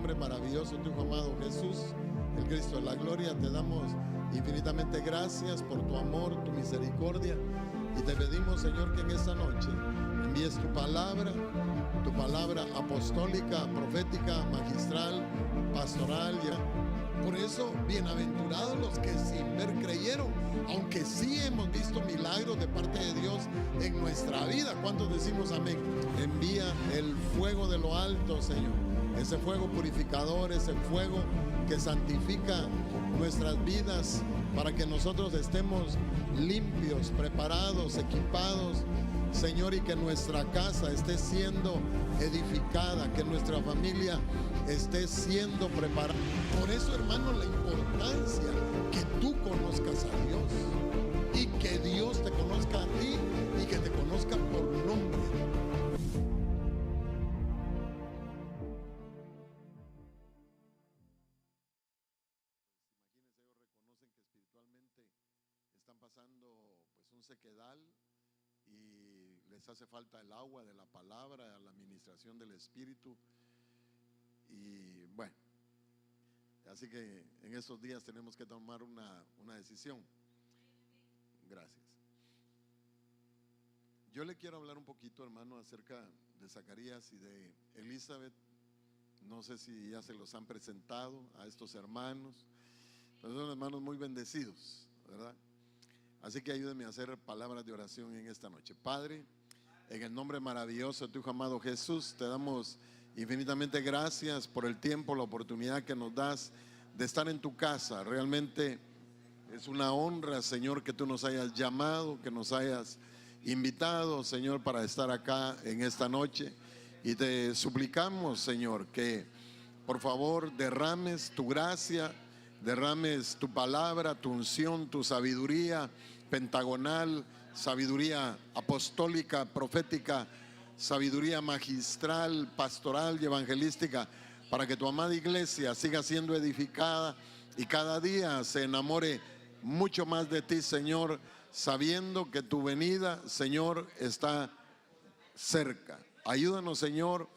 nombre maravilloso de tu Hijo amado Jesús, el Cristo de la gloria, te damos infinitamente gracias por tu amor, tu misericordia, y te pedimos, Señor, que en esta noche envíes tu palabra apostólica, profética, magistral, pastoral. Por eso, bienaventurados los que sin ver creyeron, aunque sí hemos visto milagros de parte de Dios en nuestra vida. ¿Cuántos decimos amén? Envía el fuego de lo alto, Señor, ese fuego purificador, ese fuego que santifica nuestras vidas, para que nosotros estemos limpios, preparados, equipados, Señor, y que nuestra casa esté siendo edificada, que nuestra familia esté siendo preparada. Por eso, hermano, la importancia que tú conozcas a Dios y que Dios te conozca a ti y que te conozca por nombre. Imagínense, ellos reconocen que espiritualmente están pasando pues un sequedal y les hace falta el agua de la palabra, la administración del Espíritu. Y bueno, así que en estos días tenemos que tomar una decisión. Gracias. Yo le quiero hablar un poquito, hermano, acerca de Zacarías y de Elizabeth. No sé si ya se los han presentado a estos hermanos, pero son hermanos muy bendecidos, ¿verdad? Así que ayúdenme a hacer palabras de oración en esta noche. Padre, en el nombre maravilloso de tu Hijo amado Jesús, te damos infinitamente gracias por el tiempo, la oportunidad que nos das de estar en tu casa. Realmente es una honra, Señor, que tú nos hayas llamado, que nos hayas invitado, Señor, para estar acá en esta noche. Y te suplicamos, Señor, que por favor derrames tu gracia, derrames tu palabra, tu unción, tu sabiduría pentagonal, sabiduría apostólica, profética, sabiduría magistral, pastoral y evangelística, para que tu amada iglesia siga siendo edificada y cada día se enamore mucho más de ti, Señor, sabiendo que tu venida, Señor, está cerca. Ayúdanos, Señor,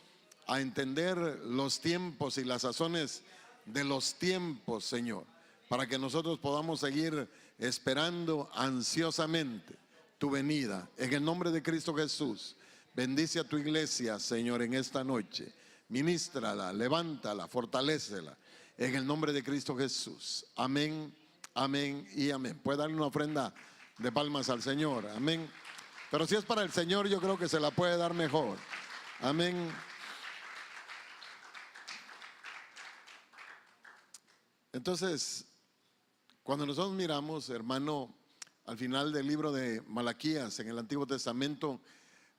a entender los tiempos y las sazones de los tiempos, Señor, para que nosotros podamos seguir esperando ansiosamente tu venida. En el nombre de Cristo Jesús, bendice a tu iglesia, Señor, en esta noche. Ministrala, levántala, fortalécela. En el nombre de Cristo Jesús. Amén, amén y amén. Puede darle una ofrenda de palmas al Señor. Amén. Pero si es para el Señor, yo creo que se la puede dar mejor. Amén. Entonces, cuando nosotros miramos, hermano, al final del libro de Malaquías, en el Antiguo Testamento,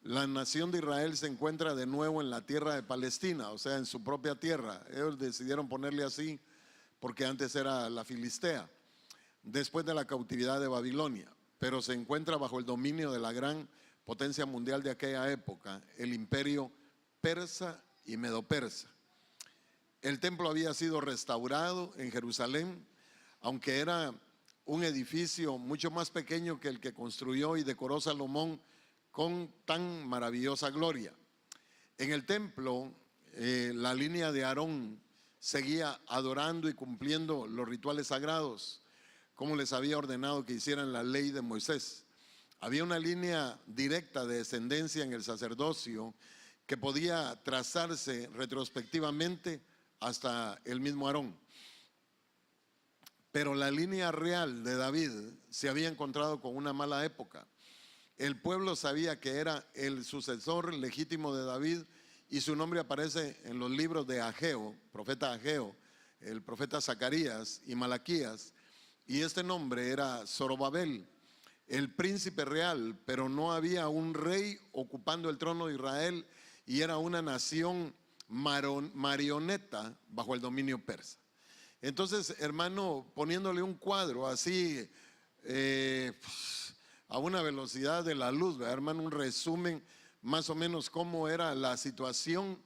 la nación de Israel se encuentra de nuevo en la tierra de Palestina, o sea, en su propia tierra. Ellos decidieron ponerle así porque antes era la Filistea, después de la cautividad de Babilonia, pero se encuentra bajo el dominio de la gran potencia mundial de aquella época, el imperio persa y medo-persa. El templo había sido restaurado en Jerusalén, aunque era un edificio mucho más pequeño que el que construyó y decoró Salomón con tan maravillosa gloria. En el templo, la línea de Aarón seguía adorando y cumpliendo los rituales sagrados, como les había ordenado que hicieran la ley de Moisés. Había una línea directa de descendencia en el sacerdocio que podía trazarse retrospectivamente hasta el mismo Aarón. Pero la línea real de David se había encontrado con una mala época. El pueblo sabía que era el sucesor legítimo de David y su nombre aparece en los libros de Ageo, profeta Ageo, el profeta Zacarías y Malaquías, y este nombre era Zorobabel, el príncipe real, pero no había un rey ocupando el trono de Israel y era una nación marioneta bajo el dominio persa. Entonces, hermano, poniéndole un cuadro así a una velocidad de la luz, ¿verdad, hermano? Un resumen más o menos cómo era la situación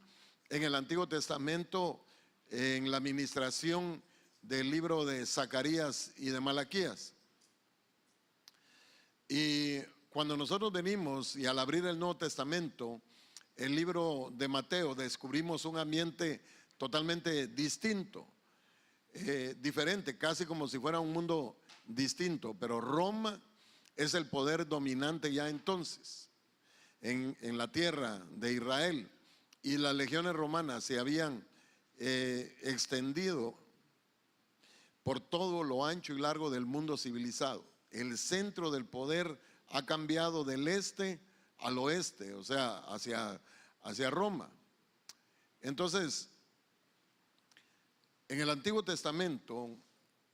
en el Antiguo Testamento en la administración del libro de Zacarías y de Malaquías. Y cuando nosotros venimos y al abrir el Nuevo Testamento, el libro de Mateo, descubrimos un ambiente totalmente distinto, diferente, casi como si fuera un mundo distinto. Pero Roma es el poder dominante ya entonces en la tierra de Israel, y las legiones romanas se habían extendido por todo lo ancho y largo del mundo civilizado. El centro del poder ha cambiado del este al oeste, o sea, hacia Roma. Entonces, en el Antiguo Testamento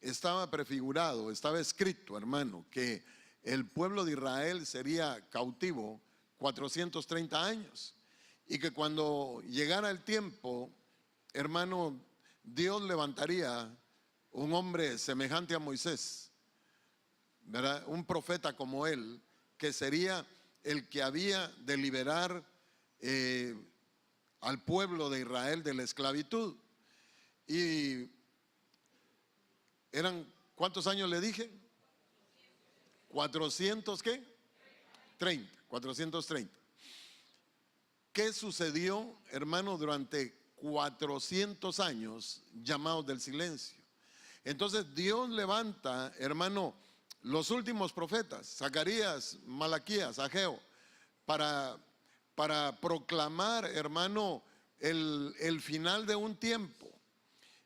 estaba prefigurado, estaba escrito, hermano, que el pueblo de Israel sería cautivo 430 años, y que cuando llegara el tiempo, hermano, Dios levantaría un hombre semejante a Moisés, ¿verdad? Un profeta como él, que sería el que había de liberar al pueblo de Israel de la esclavitud. Y eran, ¿cuántos años le dije? 400, ¿qué? 430. ¿Qué sucedió, hermano, durante 400 años llamados del silencio? Entonces Dios levanta, hermano, los últimos profetas, Zacarías, Malaquías, Ageo, para proclamar, hermano, el final de un tiempo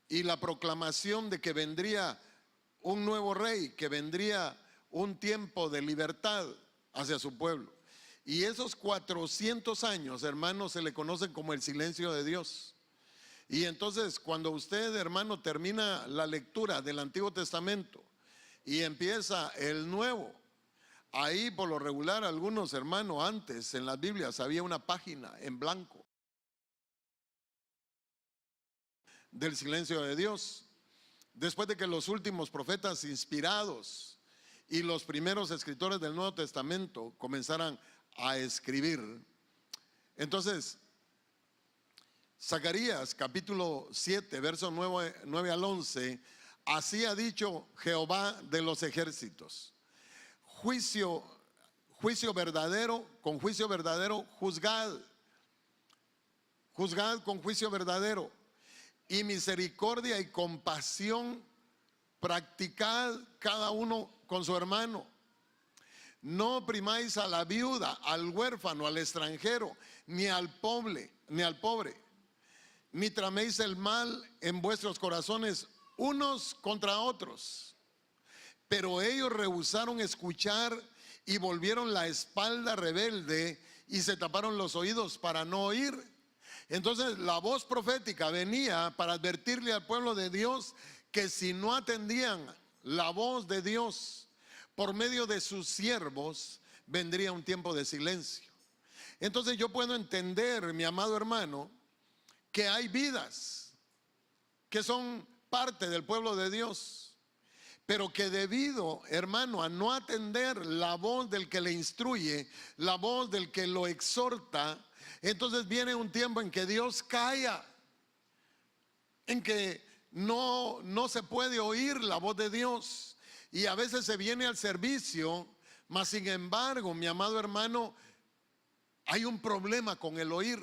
y la proclamación de que vendría un nuevo rey, que vendría un tiempo de libertad hacia su pueblo. Y esos 400 años, hermanos, se le conocen como el silencio de Dios. Y entonces, cuando usted, hermano, termina la lectura del Antiguo Testamento y empieza el Nuevo, ahí por lo regular, algunos, hermanos, antes en las Biblias había una página en blanco del silencio de Dios. Después de que los últimos profetas inspirados y los primeros escritores del Nuevo Testamento comenzaran a escribir, entonces Zacarías capítulo 7 versos 9 al 11: así ha dicho Jehová de los ejércitos, juicio verdadero, con juicio verdadero juzgad con juicio verdadero, y misericordia y compasión practicad cada uno con su hermano. No oprimáis a la viuda, al huérfano, al extranjero, ni al pobre, ni traméis el mal en vuestros corazones unos contra otros. Pero ellos rehusaron escuchar y volvieron la espalda rebelde y se taparon los oídos para no oír. Entonces la voz profética venía para advertirle al pueblo de Dios que si no atendían la voz de Dios por medio de sus siervos, vendría un tiempo de silencio. Entonces yo puedo entender, mi amado hermano, que hay vidas que son parte del pueblo de Dios, pero que debido, hermano, a no atender la voz del que le instruye, la voz del que lo exhorta, entonces viene un tiempo en que Dios calla, en que no se puede oír la voz de Dios, y a veces se viene al servicio, mas sin embargo, mi amado hermano, hay un problema con el oír,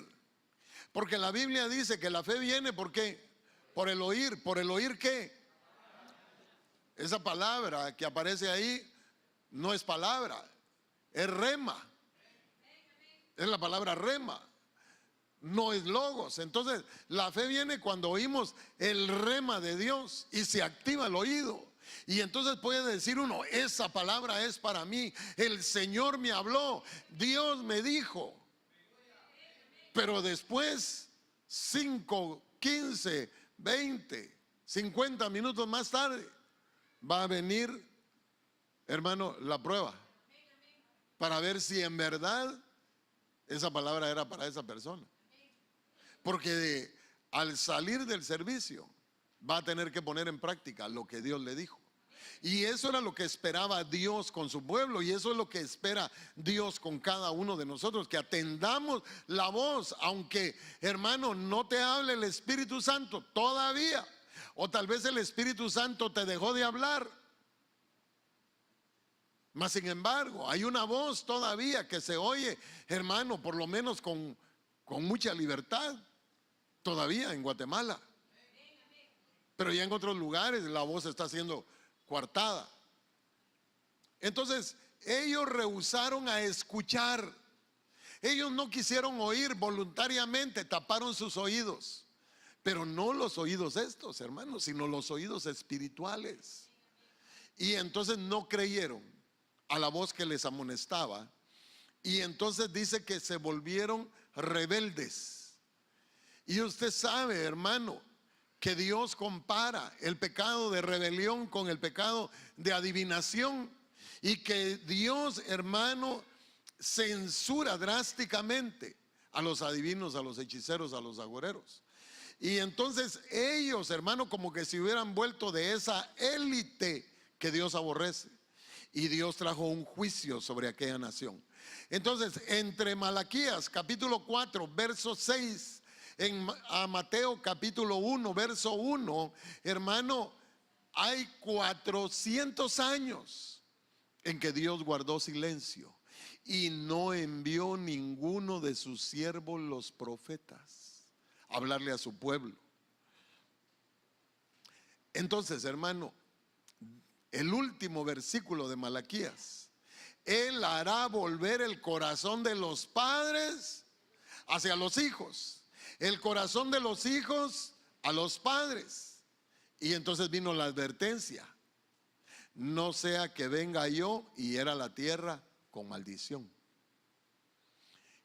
porque la Biblia dice que la fe viene ¿por qué? Por el oír ¿qué? Esa palabra que aparece ahí no es palabra, es rema, es la palabra rema, no es logos. Entonces la fe viene cuando oímos el rema de Dios y se activa el oído, y entonces puede decir uno: esa palabra es para mí, el Señor me habló, Dios me dijo. Pero después, 5, 15, 20, 50 minutos más tarde, va a venir, hermano, la prueba para ver si en verdad esa palabra era para esa persona. Porque al salir del servicio va a tener que poner en práctica lo que Dios le dijo. Y eso era lo que esperaba Dios con su pueblo, y eso es lo que espera Dios con cada uno de nosotros, que atendamos la voz, aunque, hermano, no te hable el Espíritu Santo todavía, o tal vez el Espíritu Santo te dejó de hablar, mas sin embargo hay una voz todavía que se oye, hermano, por lo menos con mucha libertad todavía en Guatemala. pero ya en otros lugares la voz está siendo coartada. Entonces, ellos rehusaron a escuchar. Ellos no quisieron oír voluntariamente, taparon sus oídos. Pero no los oídos estos, hermanos, sino los oídos espirituales. Y entonces no creyeron a la voz que les amonestaba. Y entonces dice que se volvieron rebeldes. Y usted sabe, hermano, que Dios compara el pecado de rebelión con el pecado de adivinación. Y que Dios, hermano, censura drásticamente a los adivinos, a los hechiceros, a los agoreros. Y entonces ellos, hermano, como que se hubieran vuelto de esa élite que Dios aborrece. Y Dios trajo un juicio sobre aquella nación. Entonces, entre Malaquías capítulo 4, verso 6, a Mateo capítulo 1, verso 1, hermano, hay 400 años en que Dios guardó silencio y no envió ninguno de sus siervos los profetas a hablarle a su pueblo. Entonces, hermano, el último versículo de Malaquías: Él hará volver el corazón de los padres hacia los hijos, el corazón de los hijos a los padres. Y entonces vino la advertencia: no sea que venga yo y hiera la tierra con maldición.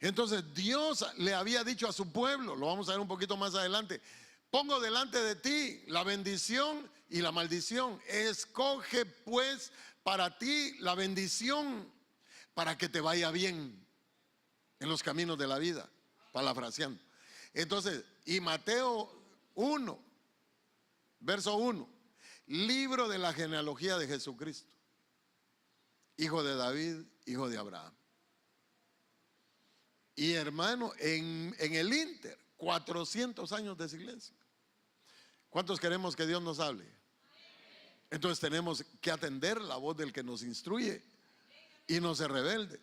Entonces Dios le había dicho a su pueblo, lo vamos a ver un poquito más adelante: pongo delante de ti la bendición y la maldición. Escoge pues para ti la bendición, para que te vaya bien en los caminos de la vida, parafraseando. Entonces, y Mateo 1, verso 1, libro de la genealogía de Jesucristo, hijo de David, hijo de Abraham. Y hermano, en el ínter, 400 años de silencio. ¿Cuántos queremos que Dios nos hable? Entonces tenemos que atender la voz del que nos instruye y no se rebelde.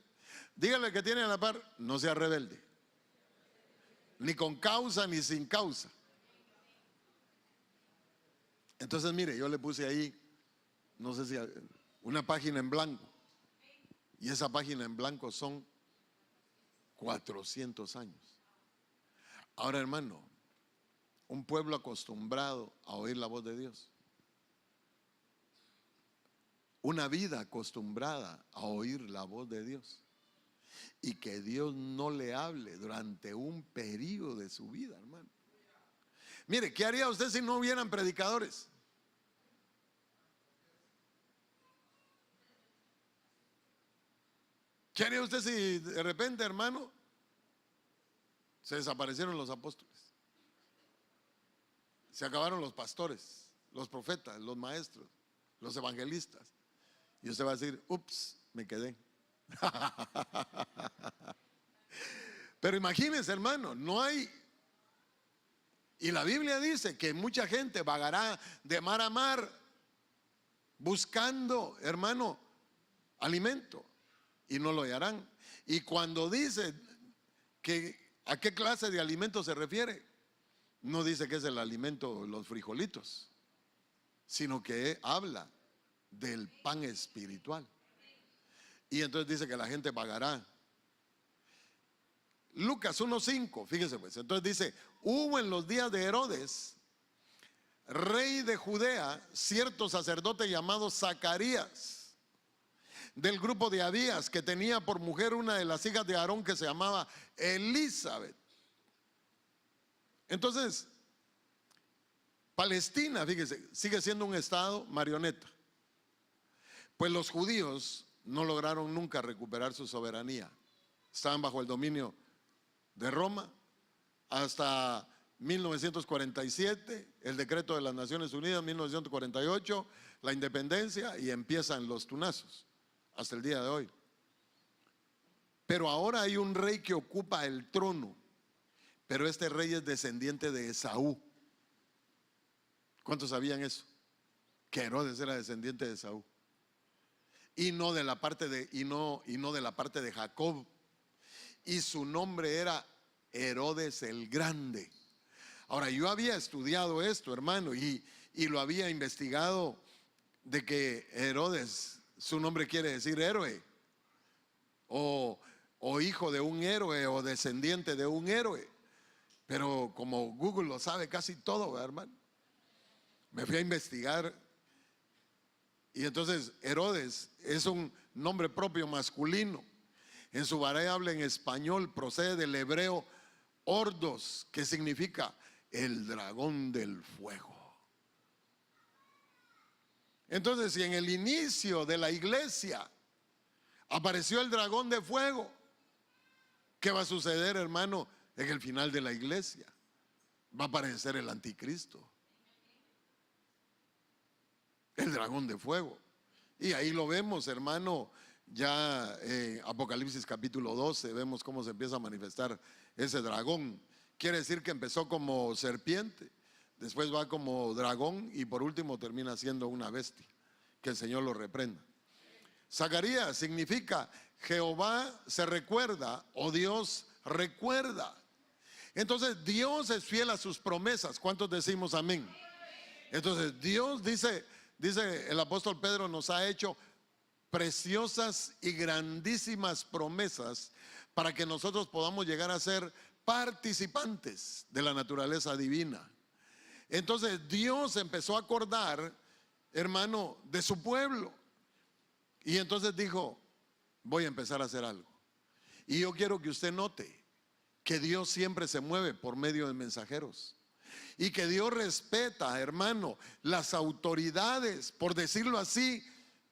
Dígale que tiene a la par: no sea rebelde, ni con causa ni sin causa. Entonces mire, yo le puse ahí, no sé si una página en blanco, y esa página en blanco son 400 años. Ahora, hermano, un pueblo acostumbrado a oír la voz de Dios, una vida acostumbrada a oír la voz de Dios, y que Dios no le hable durante un periodo de su vida, hermano. Mire, ¿qué haría usted si no hubieran predicadores? ¿Qué haría usted si de repente, hermano, se desaparecieron los apóstoles? Se acabaron los pastores, los profetas, los maestros, los evangelistas. Y usted va a decir: ups, me quedé. Pero imagínense, hermano, no hay. Y la Biblia dice que mucha gente vagará de mar a mar buscando, hermano, alimento, y no lo hallarán. Y cuando dice que a qué clase de alimento se refiere, no dice que es el alimento, los frijolitos, sino que habla del pan espiritual. Y entonces dice que la gente vagará. Lucas 1:5, fíjese pues. Entonces dice: hubo en los días de Herodes, rey de Judea, cierto sacerdote llamado Zacarías, del grupo de Abías, que tenía por mujer una de las hijas de Aarón, que se llamaba Elizabeth. Entonces, Palestina, fíjese, sigue siendo un estado marioneta, pues los judíos no lograron nunca recuperar su soberanía. Estaban bajo el dominio de Roma hasta 1947, el decreto de las Naciones Unidas, 1948, la independencia, y empiezan los tunazos hasta el día de hoy. Pero ahora hay un rey que ocupa el trono, pero este rey es descendiente de Esaú. ¿Cuántos sabían eso? Que Herodes era descendiente de Esaú, y no de la parte de de la parte de Jacob. Y su nombre era Herodes el Grande. Ahora, yo había estudiado esto, hermano, y y lo había investigado de que Herodes, su nombre quiere decir héroe, o hijo de un héroe o descendiente de un héroe. Pero como Google lo sabe casi todo, ¿verdad, hermano? Me fui a investigar y entonces Herodes es un nombre propio masculino. En su variable en español procede del hebreo Ordos, que significa el dragón del fuego. Entonces, si en el inicio de la iglesia apareció el dragón de fuego, ¿qué va a suceder, hermano? En el final de la iglesia va a aparecer el anticristo, el dragón de fuego. Y ahí lo vemos, hermano, ya en Apocalipsis capítulo 12, vemos cómo se empieza a manifestar ese dragón. Quiere decir que empezó como serpiente, después va como dragón y por último termina siendo una bestia. Que el Señor lo reprenda. Zacarías significa Jehová se recuerda o Dios recuerda. Entonces Dios es fiel a sus promesas. ¿Cuántos decimos amén? Entonces Dios dice el apóstol Pedro, nos ha hecho preciosas y grandísimas promesas para que nosotros podamos llegar a ser participantes de la naturaleza divina. Entonces Dios empezó a acordar, hermano, de su pueblo. Y entonces dijo, voy a empezar a hacer algo. Y yo quiero que usted note que Dios siempre se mueve por medio de mensajeros. Y que Dios respeta, hermano, las autoridades, por decirlo así,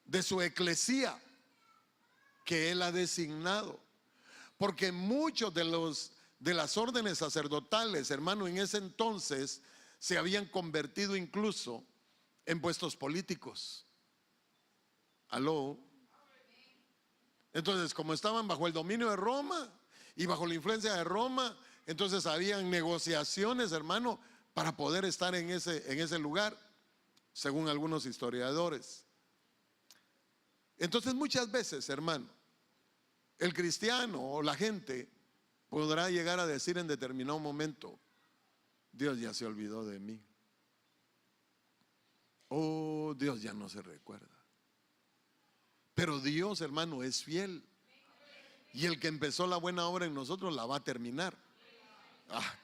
de su eclesía que Él ha designado. Porque muchos de las órdenes sacerdotales, hermano, en ese entonces se habían convertido incluso en puestos políticos. ¿Aló? Entonces, como estaban bajo el dominio de Roma y bajo la influencia de Roma, entonces habían negociaciones, hermano, para poder estar en ese lugar, según algunos historiadores. Entonces, muchas veces, hermano, el cristiano o la gente podrá llegar a decir en determinado momento, Dios ya se olvidó de mí. Oh, Dios ya no se recuerda. Pero Dios, hermano, es fiel. Y el que empezó la buena obra en nosotros la va a terminar.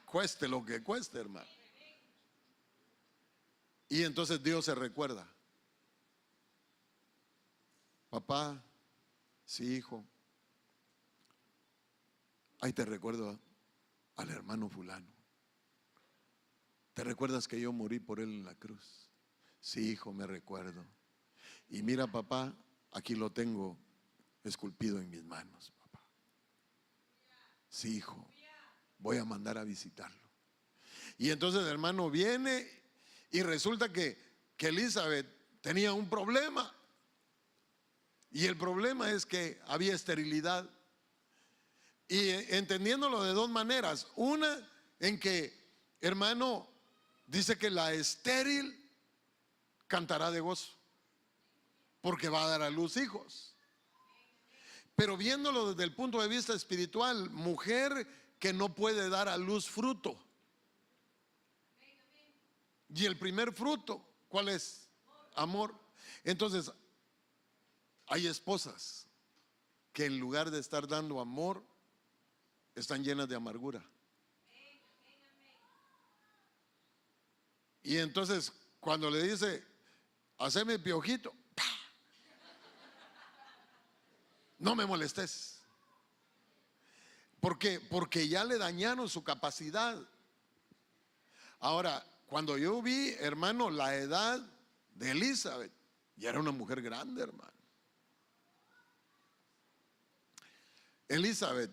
Cueste lo que cueste, hermano. Y entonces Dios se recuerda. Papá, sí, hijo, ahí te recuerdo al hermano fulano. ¿Te recuerdas que yo morí por él en la cruz? Sí, hijo, me recuerdo. Y mira, papá, aquí lo tengo esculpido en mis manos, papá. Sí, hijo, voy a mandar a visitarlo. Y entonces el hermano viene y resulta que Elizabeth tenía un problema. Y el problema es que había esterilidad. Y entendiéndolo de dos maneras. Una, en que, hermano, dice que la estéril cantará de gozo, porque va a dar a luz hijos. Pero viéndolo desde el punto de vista espiritual, mujer que no puede dar a luz fruto. Y el primer fruto, ¿cuál es? Amor. Entonces, hay esposas que en lugar de estar dando amor, están llenas de amargura. Y entonces, cuando le dice, haceme piojito, ¡pah! No me molestes. ¿Por qué? Porque ya le dañaron su capacidad. Ahora, cuando yo vi, hermano, la edad de Elizabeth, ya era una mujer grande, hermano. Elizabeth,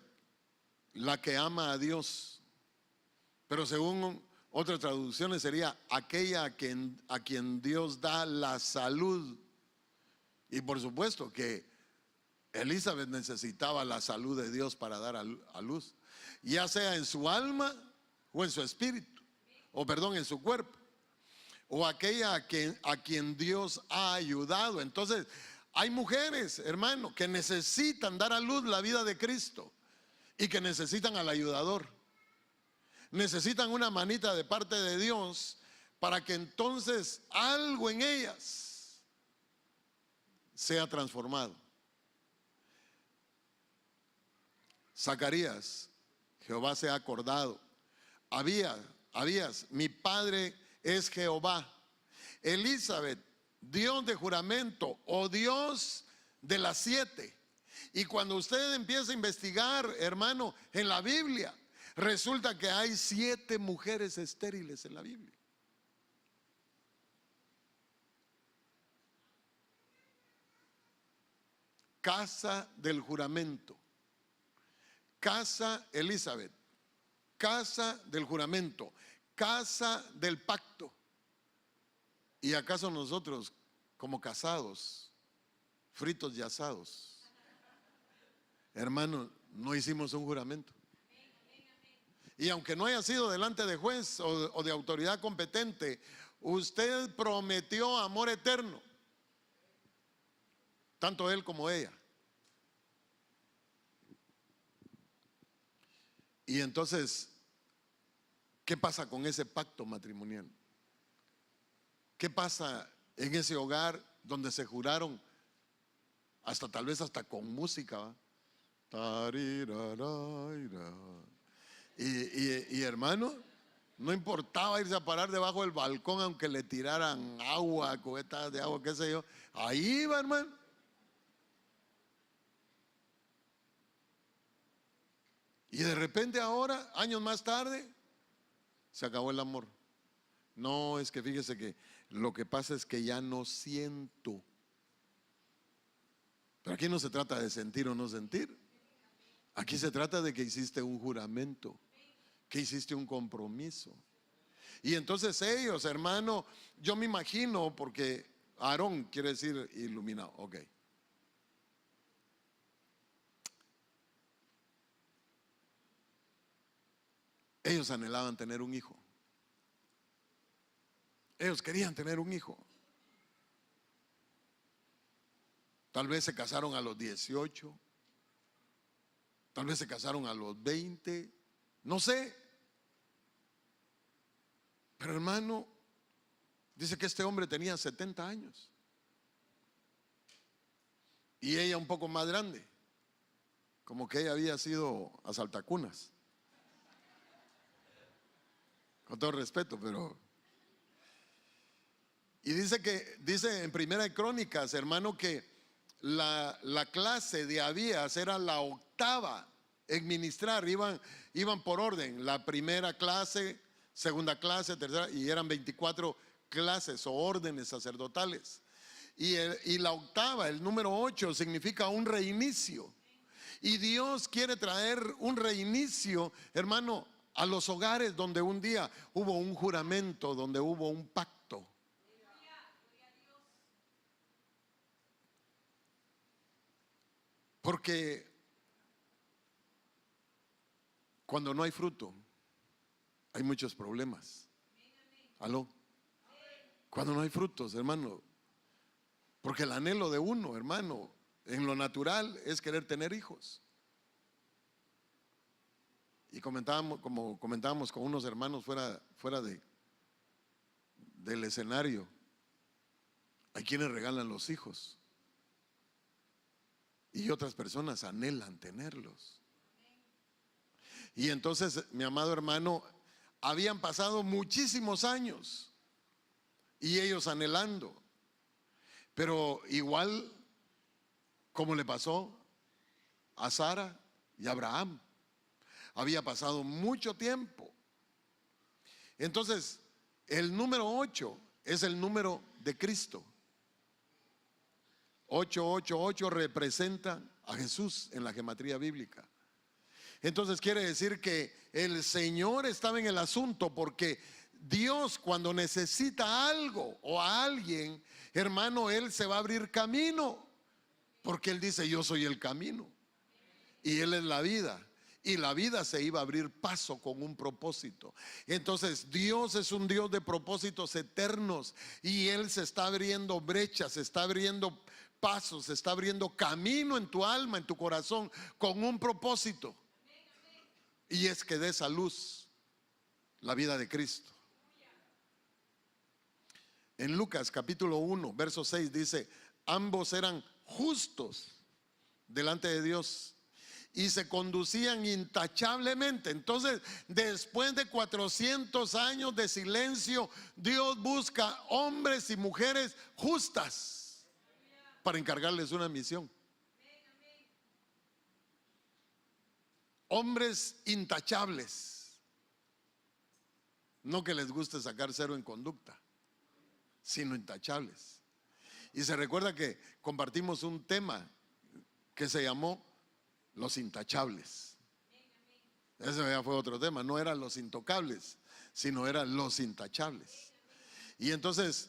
la que ama a Dios, pero según otras traducciones sería aquella a quien Dios da la salud. Y por supuesto que Elizabeth necesitaba la salud de Dios para dar a luz, ya sea en su alma o en su espíritu, o perdón, en su cuerpo, o aquella a quien Dios ha ayudado. Entonces, hay mujeres, hermano, que necesitan dar a luz la vida de Cristo y que necesitan al ayudador. Necesitan una manita de parte de Dios para que entonces algo en ellas sea transformado. Zacarías, Jehová se ha acordado. Abías, mi padre es Jehová. Elizabeth, Dios de juramento o Dios de las 7. Y cuando usted empieza a investigar, hermano, en la Biblia, resulta que hay 7 mujeres estériles en la Biblia. Casa del juramento, casa Elizabeth, casa del juramento, casa del pacto. ¿Y acaso nosotros, como casados, fritos y asados, hermano, no hicimos un juramento? Y aunque no haya sido delante de juez o de autoridad competente, usted prometió amor eterno, tanto él como ella. Y entonces, ¿qué pasa con ese pacto matrimonial? ¿Qué pasa en ese hogar donde se juraron, hasta tal vez hasta con música, ¿va? Y hermano, no importaba irse a parar debajo del balcón aunque le tiraran agua, cubetas de agua, qué sé yo, ahí iba, hermano. Y de repente ahora, años más tarde, se acabó el amor. No, es que fíjese que lo que pasa es que ya no siento. Pero aquí no se trata de sentir o no sentir. Aquí se trata de que hiciste un juramento, que hiciste un compromiso. Y entonces ellos, hermano, yo me imagino, porque Aarón quiere decir iluminado, ok. Ellos anhelaban tener un hijo. Ellos querían tener un hijo. Tal vez se casaron a los 18, tal vez se casaron a los 20, no sé. Pero hermano, dice que este hombre tenía 70 años y ella un poco más grande, como que ella había sido asaltacunas. Con todo respeto, pero... Y dice en Primera de Crónicas, hermano, que la clase de Abías era la 8ª en ministrar. Iban por orden, la primera clase, segunda clase, tercera, y eran 24 clases o órdenes sacerdotales. Y la 8ª, el número 8, significa un reinicio. Y Dios quiere traer un reinicio, hermano, a los hogares donde un día hubo un juramento, donde hubo un pacto. Porque cuando no hay fruto, hay muchos problemas. ¿Aló? Cuando no hay frutos, hermano. Porque el anhelo de uno, hermano, en lo natural es querer tener hijos. Y como comentábamos con unos hermanos fuera del escenario, hay quienes regalan los hijos y otras personas anhelan tenerlos. Y entonces, mi amado hermano, habían pasado muchísimos años y ellos anhelando, pero igual como le pasó a Sara y a Abraham, había pasado mucho tiempo. Entonces, el número 8 es el número de Cristo. 888 representa a Jesús en la gematría bíblica. Entonces quiere decir que el Señor estaba en el asunto, porque Dios, cuando necesita algo o a alguien, hermano, Él se va a abrir camino, porque Él dice: yo soy el camino y Él es la vida. Y la vida se iba a abrir paso con un propósito. Entonces Dios es un Dios de propósitos eternos, y Él se está abriendo brechas, se está abriendo pasos, se está abriendo camino en tu alma, en tu corazón, con un propósito. Y es que des a luz la vida de Cristo. En Lucas capítulo 1, verso 6 dice: ambos eran justos delante de Dios y se conducían intachablemente. Entonces, después de 400 años de silencio, Dios busca hombres y mujeres justas para encargarles una misión. Hombres intachables, no que les guste sacar cero en conducta, sino intachables. Y se recuerda que compartimos un tema que se llamó los intachables. Ese ya fue otro tema, no eran los intocables, sino eran los intachables. Y entonces,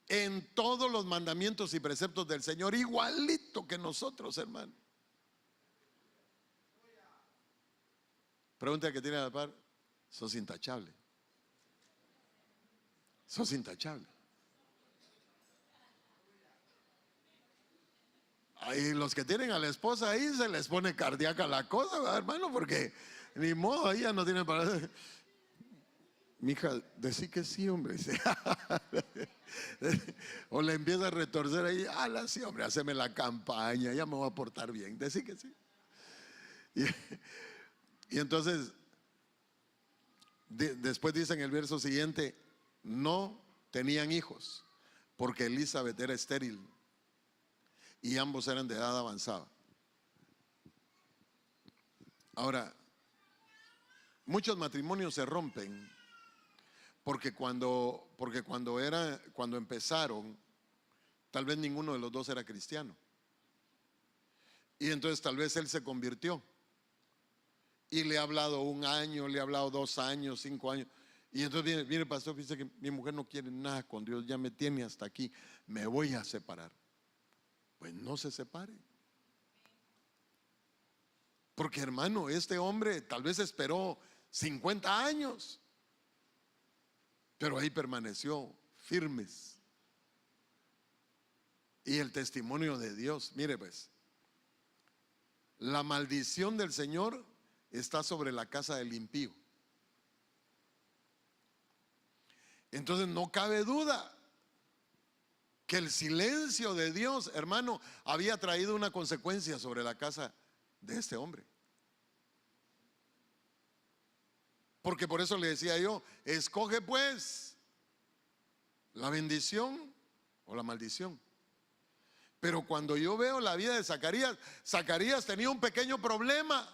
en todos los mandamientos y preceptos del Señor, igualito que nosotros, hermano. Pregunta que tiene a la par: sos intachable. Sos intachable. Ahí los que tienen a la esposa ahí se les pone cardíaca la cosa, ¿verdad, hermano? Porque ni modo, ahí ya no tienen para. Mija, decí que sí, hombre. O le empieza a retorcer ahí: ala, sí, hombre, haceme la campaña, ya me voy a portar bien. Decí que sí. Y entonces, después dice en el verso siguiente: no tenían hijos, porque Elizabeth era estéril y ambos eran de edad avanzada. Ahora, muchos matrimonios se rompen porque cuando empezaron, tal vez ninguno de los dos era cristiano. Y entonces tal vez él se convirtió y le ha hablado 1 año, le ha hablado 2 años, 5 años. Y entonces viene el pastor y dice que mi mujer no quiere nada con Dios, ya me tiene hasta aquí, me voy a separar. Pues no se separe. Porque, hermano, este hombre tal vez esperó 50 años, pero ahí permaneció firmes. Y el testimonio de Dios, mire pues, la maldición del Señor está sobre la casa del impío. Entonces no cabe duda que el silencio de Dios, hermano, había traído una consecuencia sobre la casa de este hombre. Porque por eso le decía yo: escoge pues la bendición o la maldición. Pero cuando yo veo la vida de Zacarías, Zacarías tenía un pequeño problema.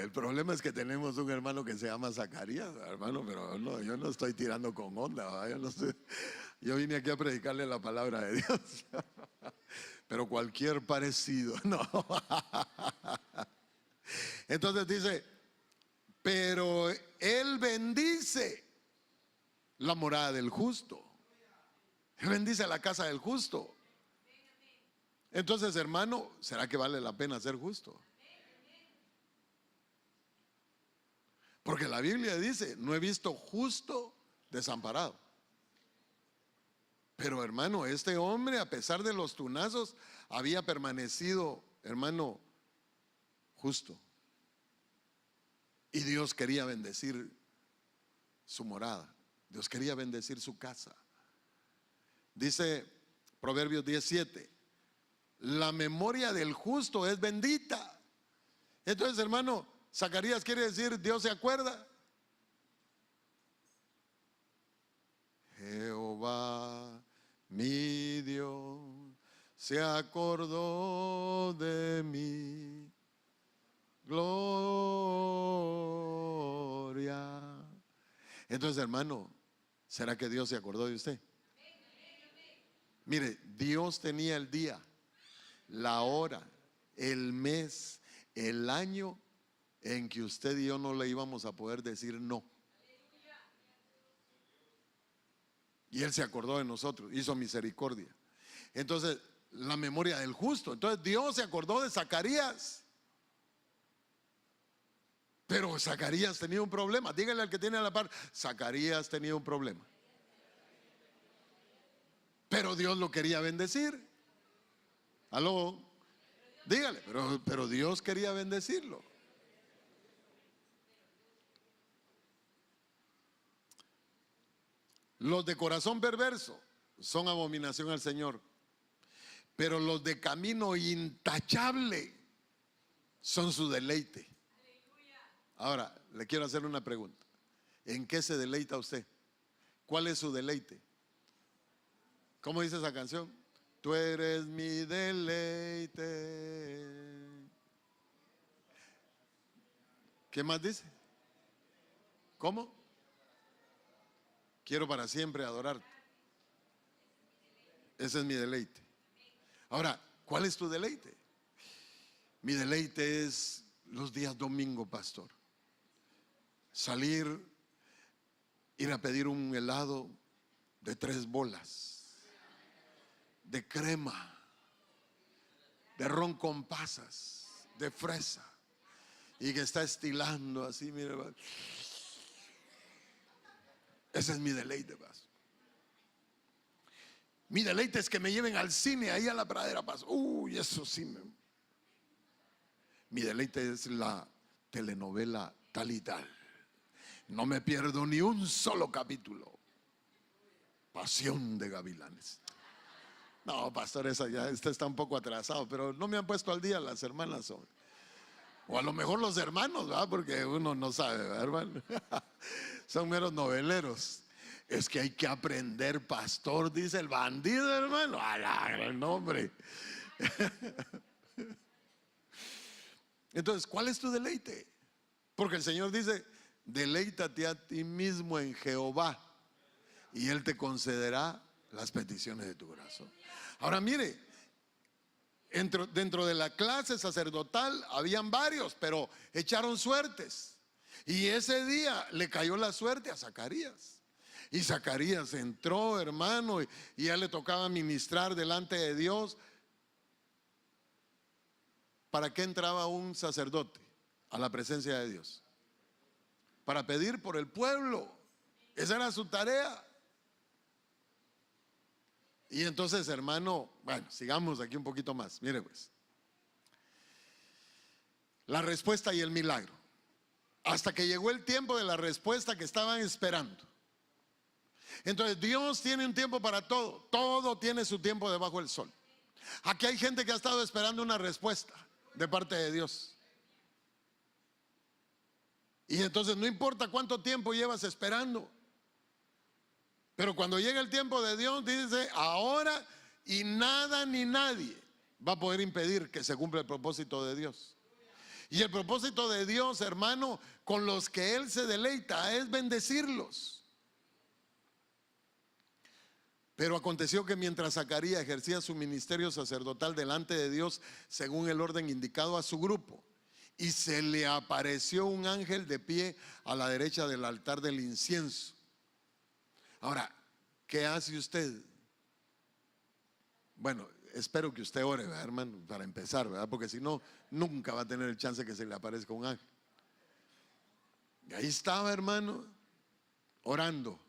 El problema es que tenemos un hermano que se llama Zacarías, hermano, pero no, yo no estoy tirando con onda, yo vine aquí a predicarle la palabra de Dios. Pero cualquier parecido, no. Entonces dice: pero él bendice la morada del justo. Él bendice la casa del justo. Entonces, hermano, ¿será que vale la pena ser justo? Porque la Biblia dice: no he visto justo desamparado. Pero, hermano, este hombre, a pesar de los tunazos, había permanecido, hermano, justo. Y Dios quería bendecir su morada. Dios quería bendecir su casa. Dice Proverbios 17: la memoria del justo es bendita. Entonces, hermano, Zacarías quiere decir: Dios se acuerda. Jehová mi Dios se acordó de mí. Gloria. Entonces, hermano, ¿será que Dios se acordó de usted? Mire, Dios tenía el día, la hora, el mes, el año en que usted y yo no le íbamos a poder decir no. Y Él se acordó de nosotros, hizo misericordia. Entonces, la memoria del justo. Entonces, Dios se acordó de Zacarías. Pero Zacarías tenía un problema. Dígale al que tiene a la par: Zacarías tenía un problema. Pero Dios lo quería bendecir. ¿Aló? Dígale, pero Dios quería bendecirlo. Los de corazón perverso son abominación al Señor, pero los de camino intachable son su deleite. Ahora, le quiero hacer una pregunta. ¿En qué se deleita usted? ¿Cuál es su deleite? ¿Cómo dice esa canción? Tú eres mi deleite. ¿Qué más dice? ¿Cómo? Quiero para siempre adorarte. Ese es mi deleite. Ahora, ¿cuál es tu deleite? Mi deleite es los días domingo, pastor. Salir, ir a pedir un helado de 3 bolas, de crema, de ron con pasas, de fresa, y que está estilando así, mire. Ese es mi deleite, pastor. Mi deleite es que me lleven al cine, ahí a la Pradera, pastor. Uy, eso sí Mi deleite es la telenovela Tal y Tal. No me pierdo ni un solo capítulo. Pasión de Gavilanes. No, pastor, este está un poco atrasado, pero no me han puesto al día las hermanas. O a lo mejor los hermanos, ¿verdad? Porque uno no sabe, ¿verdad, hermano? Son meros noveleros. Es que hay que aprender, pastor, dice el bandido, hermano. El nombre. Entonces, ¿cuál es tu deleite? Porque el Señor dice: deleítate a ti mismo en Jehová y Él te concederá las peticiones de tu corazón. Ahora mire, dentro de la clase sacerdotal habían varios, pero echaron suertes. Y ese día le cayó la suerte a Zacarías. Y Zacarías entró, hermano, y ya le tocaba ministrar delante de Dios. ¿Para qué entraba un sacerdote a la presencia de Dios? Para pedir por el pueblo. Esa era su tarea. Y entonces, hermano, bueno, sigamos aquí un poquito más. Mire pues, la respuesta y el milagro. Hasta que llegó el tiempo de la respuesta que estaban esperando. Entonces Dios tiene un tiempo para todo. Todo tiene su tiempo debajo del sol. Aquí hay gente que ha estado esperando una respuesta de parte de Dios. Y entonces no importa cuánto tiempo llevas esperando, pero cuando llega el tiempo de Dios, dice ahora, y nada ni nadie va a poder impedir que se cumpla el propósito de Dios. Y el propósito de Dios, hermano, con los que Él se deleita, es bendecirlos. Pero aconteció que mientras Zacarías ejercía su ministerio sacerdotal delante de Dios, según el orden indicado a su grupo, y se le apareció un ángel de pie a la derecha del altar del incienso. Ahora, ¿qué hace usted? Bueno, espero que usted ore, ¿verdad, hermano? Para empezar, ¿verdad? Porque si no, nunca va a tener el chance que se le aparezca un ángel. Y ahí estaba, hermano, orando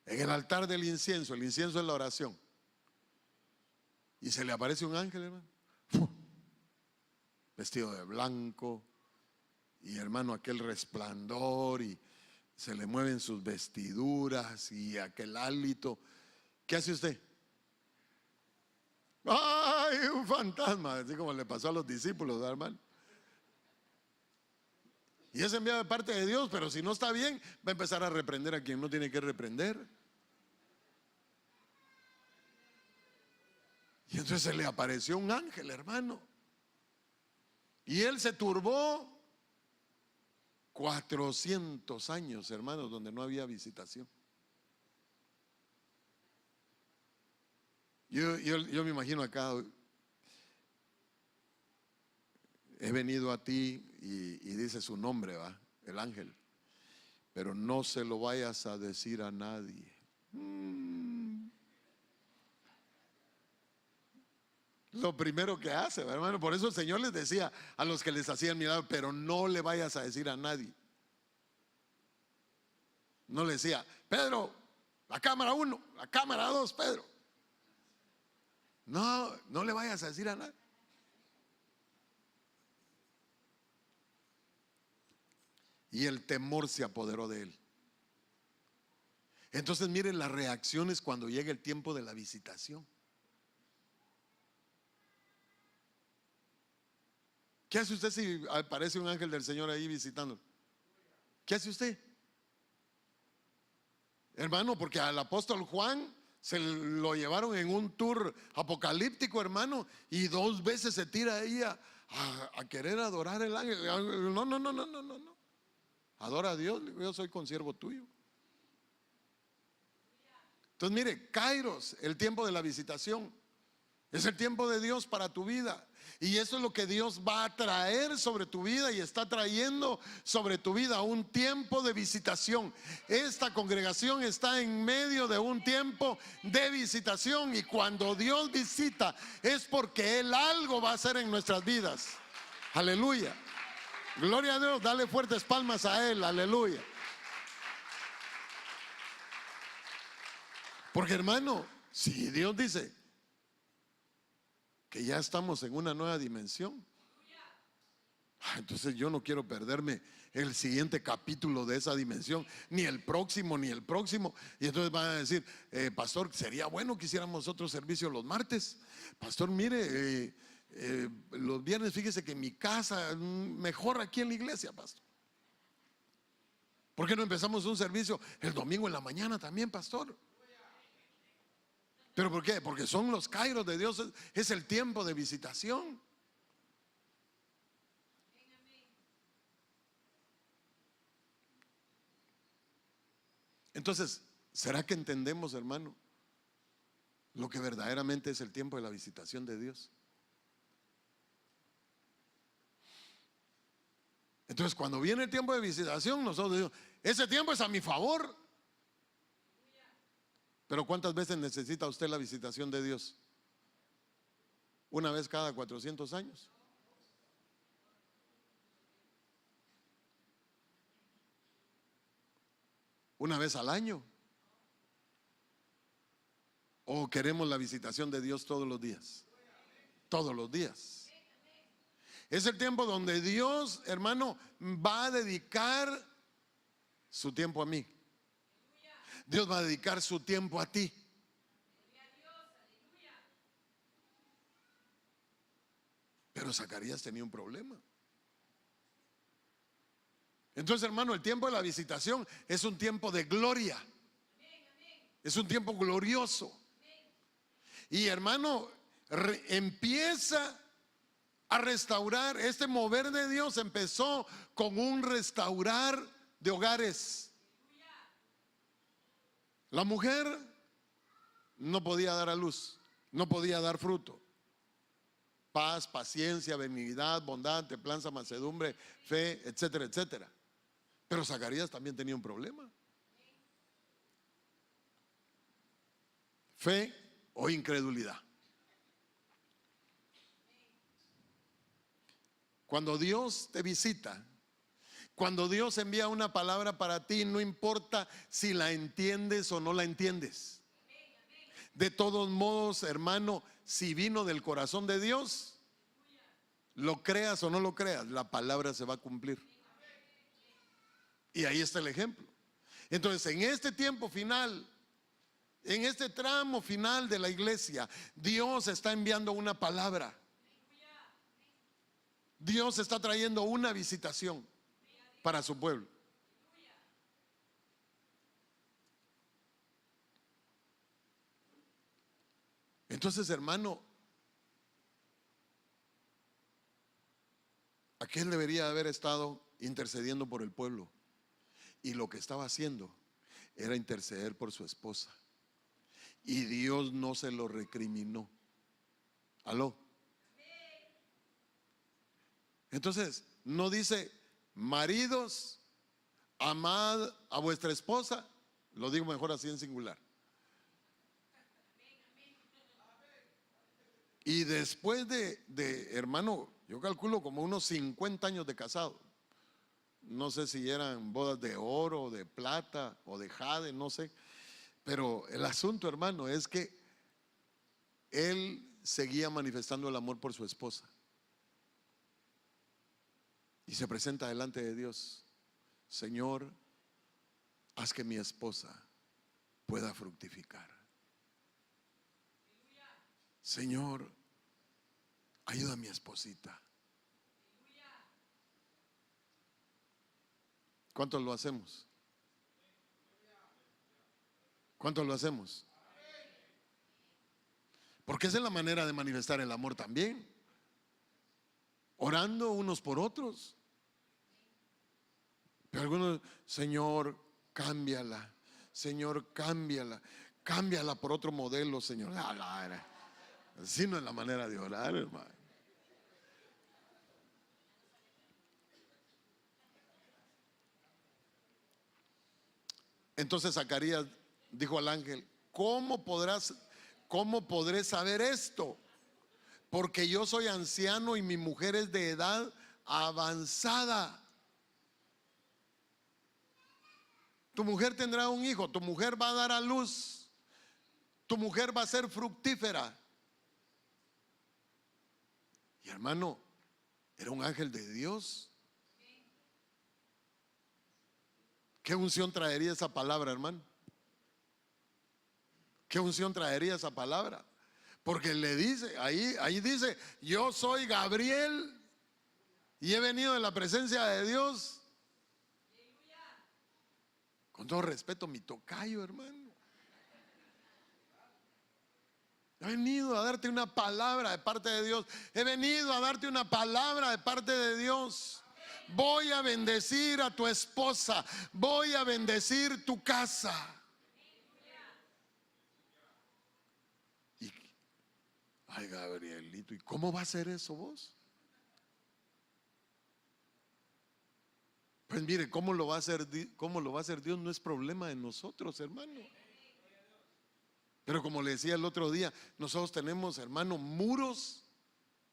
en el altar del incienso. El incienso es la oración. Y se le aparece un ángel, hermano, vestido de blanco, y hermano, aquel resplandor, y se le mueven sus vestiduras y aquel hálito. ¿Qué hace usted? ¡Ay, un fantasma! Así como le pasó a los discípulos, ¿verdad, hermano? Y es enviado de parte de Dios, pero si no está bien, va a empezar a reprender a quien no tiene que reprender. Y entonces se le apareció un ángel, hermano, y él se turbó. 400 años, hermanos, donde no había visitación. Yo me imagino acá, he venido a ti y dice su nombre, va, el ángel, pero no se lo vayas a decir a nadie. Lo primero que hace, hermano. Por eso el Señor les decía a los que les hacían milagros, pero no le vayas a decir a nadie. No le decía: Pedro, la cámara 1, la cámara 2, Pedro. No, no le vayas a decir a nadie. y el temor se apoderó de él. Entonces miren las reacciones cuando llega el tiempo de la visitación. ¿Qué hace usted si aparece un ángel del Señor ahí visitando? ¿Qué hace usted? Hermano, porque al apóstol Juan se lo llevaron en un tour apocalíptico, hermano, y 2 veces se tira ahí a querer adorar el ángel. No, no, no, no, no, no, no. Adora a Dios, yo soy consiervo tuyo. Entonces mire, Kairos, el tiempo de la visitación, es el tiempo de Dios para tu vida. Y eso es lo que Dios va a traer sobre tu vida y está trayendo sobre tu vida, un tiempo de visitación. Esta congregación está en medio de un tiempo de visitación, y cuando Dios visita es porque Él algo va a hacer en nuestras vidas. Aleluya. Gloria a Dios, dale fuertes palmas a Él, aleluya. Porque hermano, si Dios dice que ya estamos en una nueva dimensión, entonces yo no quiero perderme el siguiente capítulo de esa dimensión, ni el próximo, ni el próximo. Y entonces van a decir, pastor, sería bueno que hiciéramos otro servicio los martes. Pastor, mire, los viernes, fíjese que en mi casa, mejor aquí en la iglesia, pastor. ¿Por qué no empezamos un servicio el domingo en la mañana también, pastor? ¿Pero por qué? Porque son los kairos de Dios, es el tiempo de visitación. Entonces, ¿será que entendemos, hermano, lo que verdaderamente es el tiempo de la visitación de Dios? Entonces, cuando viene el tiempo de visitación, nosotros decimos, ese tiempo es a mi favor. Pero ¿cuántas veces necesita usted la visitación de Dios? ¿Una vez cada 400 años? ¿Una vez al año? ¿O queremos la visitación de Dios todos los días? Todos los días. Es el tiempo donde Dios, hermano, va a dedicar su tiempo a mí. Dios va a dedicar su tiempo a ti. Pero Zacarías tenía un problema. Entonces, hermano, el tiempo de la visitación es un tiempo de gloria. Es un tiempo glorioso. Y hermano, empieza a restaurar. Este mover de Dios empezó con un restaurar de hogares. La mujer no podía dar a luz, no podía dar fruto. Paz, paciencia, benignidad, bondad, templanza, mansedumbre, fe, etcétera, etcétera. Pero Zacarías también tenía un problema. Fe o incredulidad. Cuando Dios te visita, cuando Dios envía una palabra para ti, no importa si la entiendes o no la entiendes. De todos modos, hermano, si vino del corazón de Dios, lo creas o no lo creas, la palabra se va a cumplir. Y ahí está el ejemplo. Entonces, en este tiempo final, en este tramo final de la iglesia, Dios está enviando una palabra. Dios está trayendo una visitación para su pueblo. Entonces, hermano, aquel debería haber estado intercediendo por el pueblo, y lo que estaba haciendo era interceder por su esposa, y Dios no se lo recriminó. ¿Aló? Entonces, no dice, maridos, amad a vuestra esposa. Lo digo mejor así en singular. Y después hermano, yo calculo como unos 50 años de casado. No sé si eran bodas de oro, de plata o de jade, no sé. Pero el asunto, hermano, es que él seguía manifestando el amor por su esposa. Y se presenta delante de Dios. Señor, haz que mi esposa pueda fructificar. Señor, ayuda a mi esposita. ¿Cuántos lo hacemos? ¿Cuántos lo hacemos? Porque esa es la manera de manifestar el amor también. Orando unos por otros. Pero algunos, Señor, cámbiala. Señor, cámbiala. Cámbiala por otro modelo, Señor. Así no es la manera de orar, hermano. Entonces Zacarías dijo al ángel: ¿cómo podré saber esto? Porque yo soy anciano y mi mujer es de edad avanzada. Tu mujer tendrá un hijo, tu mujer va a dar a luz, tu mujer va a ser fructífera. Y hermano, era un ángel de Dios. ¿Qué unción traería esa palabra, hermano? ¿Qué unción traería esa palabra? Porque le dice, ahí dice: yo soy Gabriel y he venido de la presencia de Dios. Con todo respeto, mi tocayo, hermano. He venido a darte una palabra de parte de Dios. He venido a darte una palabra de parte de Dios. Voy a bendecir a tu esposa. Voy a bendecir tu casa. Ay, Gabrielito, ¿y cómo va a ser eso vos? Pues mire, ¿cómo lo va a hacer Dios? No es problema de nosotros, hermano. Pero como le decía el otro día, nosotros tenemos, hermano, muros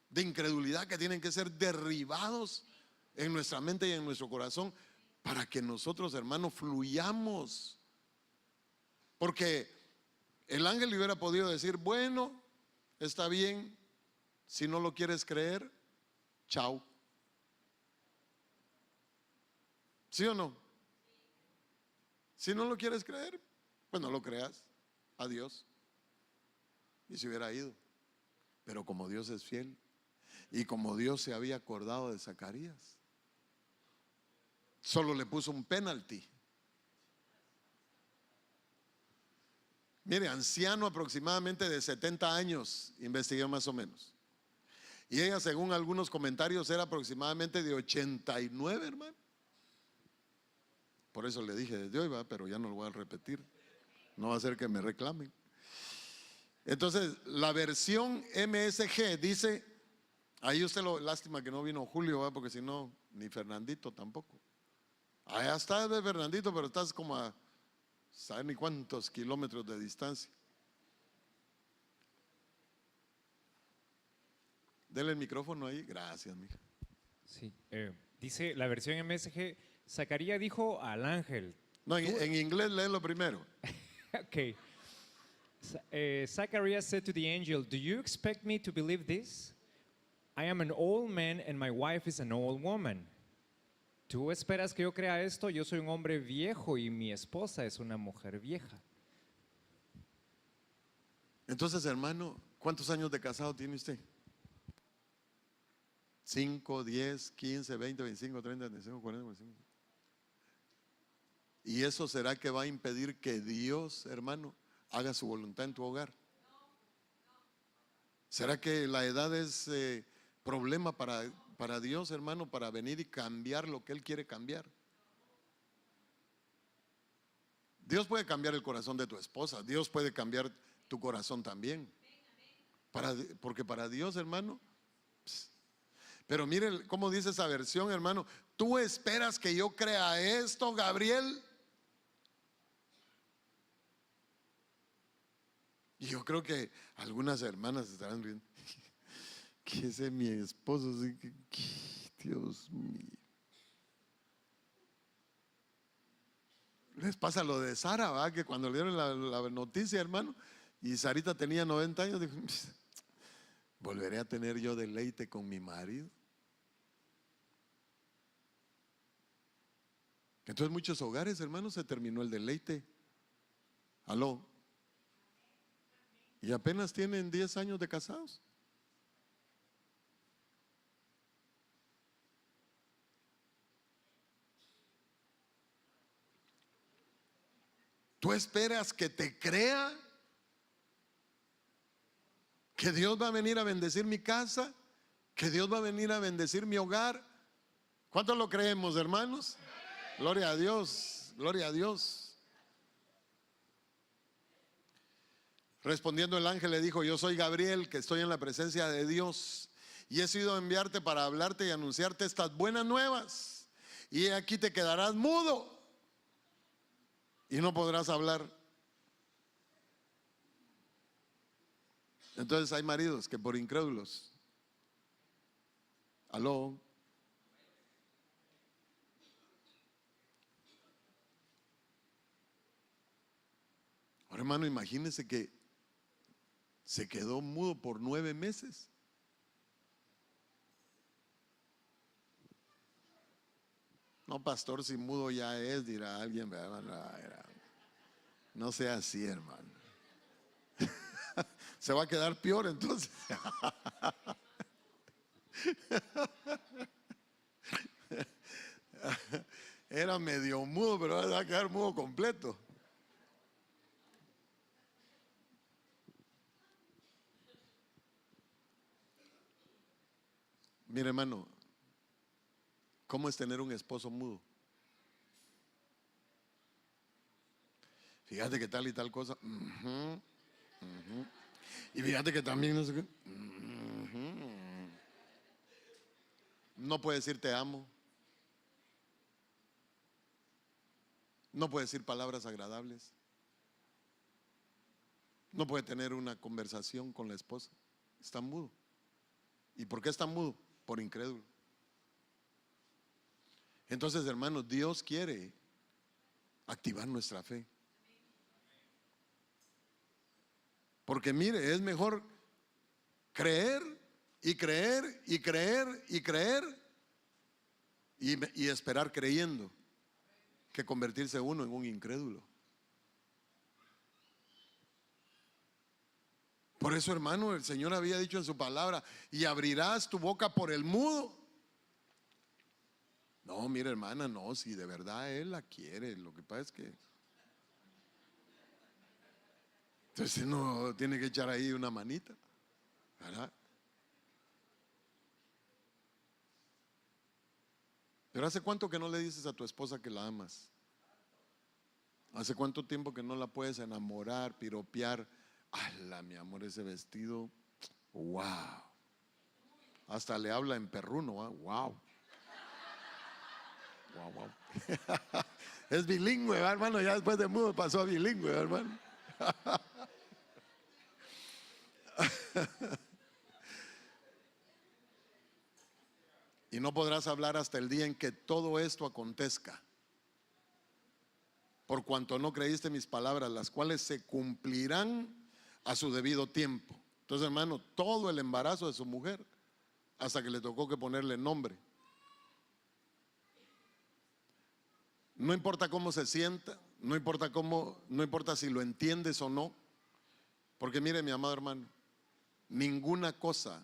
de incredulidad que tienen que ser derribados en nuestra mente y en nuestro corazón para que nosotros, hermano, fluyamos. Porque el ángel le hubiera podido decir: bueno, está bien, si no lo quieres creer, chao. ¿Sí o no? Si no lo quieres creer, pues no lo creas. Adiós. Y se hubiera ido. Pero como Dios es fiel y como Dios se había acordado de Zacarías, solo le puso un penalti. Mire, anciano aproximadamente de 70 años, investigué más o menos. Y ella, según algunos comentarios, era aproximadamente de 89, hermano. Por eso le dije desde hoy, va, pero ya no lo voy a repetir. No va a ser que me reclamen. Entonces, la versión MSG dice, ahí usted lástima que no vino Julio, ¿va? Porque si no, ni Fernandito tampoco. Allá está Fernandito, pero estás como a saber ni cuántos kilómetros de distancia. Dele el micrófono ahí, gracias, mija. Sí, dice la versión MSG: Zacarías dijo al ángel. No, en inglés léelo primero. Okay. Zacharias said to the angel, "Do you expect me to believe this? I am an old man and my wife is an old woman." ¿Tú esperas que yo crea esto? Yo soy un hombre viejo y mi esposa es una mujer vieja. Entonces, hermano, ¿cuántos años de casado tiene usted? 5, 10, 15, 20, 25, 30, 35, 40, 45. ¿Y eso será que va a impedir que Dios, hermano, haga su voluntad en tu hogar? ¿Será que la edad es problema para Dios, hermano, para venir y cambiar lo que Él quiere cambiar? Dios puede cambiar el corazón de tu esposa. Dios puede cambiar tu corazón también. Porque para Dios, hermano. Pero mire cómo dice esa versión, hermano. ¿Tú esperas que yo crea esto, Gabriel? Y yo creo que algunas hermanas estarán riendo. ¿Qué es mi esposo? Dios mío. Les pasa lo de Sara, ¿va? Que cuando le dieron la noticia, hermano, y Sarita tenía 90 años, dijo: ¿volveré a tener yo deleite con mi marido? Entonces muchos hogares, hermanos, se terminó el deleite. Aló. Y apenas tienen 10 años de casados. ¿Tú esperas que te crea que Dios va a venir a bendecir mi casa? ¿Que Dios va a venir a bendecir mi hogar? ¿Cuántos lo creemos, hermanos? Gloria a Dios, gloria a Dios. Respondiendo el ángel le dijo: yo soy Gabriel, que estoy en la presencia de Dios, y he sido a enviarte para hablarte y anunciarte estas buenas nuevas. Y aquí te quedarás mudo y no podrás hablar. Entonces hay maridos que por incrédulos, aló, ahora, hermano, imagínese que se quedó mudo por 9 meses. No, pastor, si mudo ya es, dirá alguien, ¿verdad? No sea así, hermano. Se va a quedar peor entonces. Era medio mudo, pero ahora va a quedar mudo completo. Mire, hermano, ¿cómo es tener un esposo mudo? Fíjate que tal y tal cosa. Y fíjate que también no sé qué. No puede decir te amo. No puede decir palabras agradables. No puede tener una conversación con la esposa. Está mudo. ¿Y por qué está mudo? Por incrédulo. Entonces, hermanos, Dios quiere activar nuestra fe. Porque mire, es mejor creer y creer y creer y creer y esperar creyendo que convertirse uno en un incrédulo. Por eso, hermano, el Señor había dicho en su palabra: y abrirás tu boca por el mudo. No, mire, hermana, no, si de verdad Él la quiere, lo que pasa es que entonces no tiene que echar ahí una manita, ¿verdad? Pero ¿hace cuánto que no le dices a tu esposa que la amas? ¿Hace cuánto tiempo que no la puedes enamorar, piropear? ¡Hala, mi amor, ese vestido! ¡Wow! Hasta le habla en perruno, ¿eh? ¡Wow! ¡Wow, wow! Es bilingüe, ¿verdad, hermano? Ya después de mudo pasó a bilingüe, ¿verdad, hermano? Y no podrás hablar hasta el día en que todo esto acontezca, por cuanto no creíste mis palabras, las cuales se cumplirán a su debido tiempo. Entonces, hermano, todo el embarazo de su mujer, hasta que le tocó que ponerle nombre. No importa cómo se sienta, no importa si lo entiendes o no, porque mire, mi amado hermano, ninguna cosa